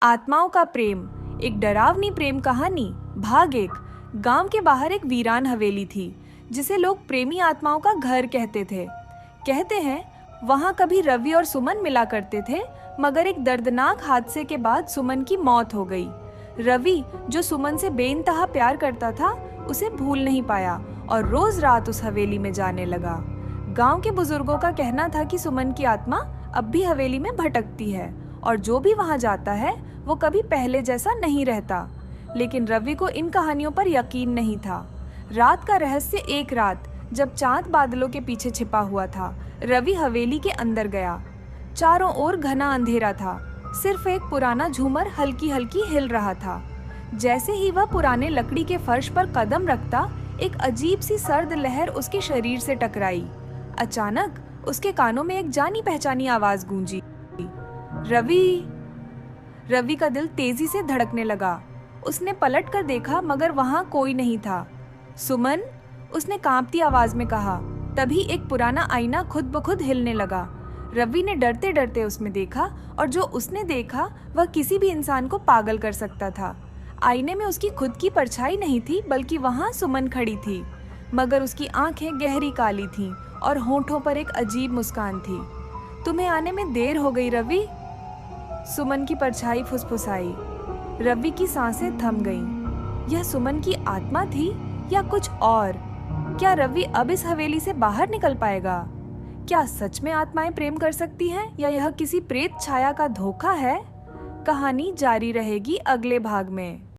आत्माओं का प्रेम, एक डरावनी प्रेम कहानी। भाग 1। गांव के बाहर एक वीरान हवेली थी जिसे लोग प्रेमी आत्माओं का घर कहते थे। कहते हैं वहां कभी रवि और सुमन मिला करते थे, मगर एक दर्दनाक हादसे के बाद सुमन की मौत हो गई। रवि, जो सुमन से बेइंतहा प्यार करता था, उसे भूल नहीं पाया और रोज रात उस हवेली में जाने लगा। गांव के बुजुर्गों का कहना था कि सुमन की आत्मा अब भी हवेली में भटकती है और जो भी वहां जाता है वो कभी पहले जैसा नहीं रहता। लेकिन रवि को इन कहानियों पर यकीन नहीं था। रात का रहस्य एक रात, जब चांद बादलों के पीछे छिपा हुआ था, रवि हवेली के अंदर गया। चारों ओर घना अंधेरा था, सिर्फ एक पुराना झूमर हल्की हल्की हिल रहा था। जैसे ही वह पुराने लकड़ी के फर्श पर कदम रखता, एक अजीब सी सर्द लहर उसके शरीर से टकराई। अचानक उसके कानों में एक जानी पहचानी आवाज गूंजी, रवि। रवि का दिल तेजी से धड़कने लगा। उसने पलट कर देखा, मगर वहां कोई नहीं था। सुमन, उसने कांपती आवाज में कहा। तभी एक पुराना आईना खुद ब खुद हिलने लगा। रवि ने डरते डरते उसमें देखा और जो उसने देखा वह किसी भी इंसान को पागल कर सकता था। आईने में उसकी खुद की परछाई नहीं थी, बल्कि वहां सुमन खड़ी थी, मगर उसकी आंखें गहरी काली थीं और होंठों पर एक अजीब मुस्कान थी। तुम्हें आने में देर हो गई रवि, सुमन की परछाई फुसफुसाई। रवि की सांसें थम गईं। यह सुमन की आत्मा थी या कुछ और? क्या रवि अब इस हवेली से बाहर निकल पाएगा? क्या सच में आत्माएं प्रेम कर सकती हैं या यह किसी प्रेत छाया का धोखा है? कहानी जारी रहेगी अगले भाग में।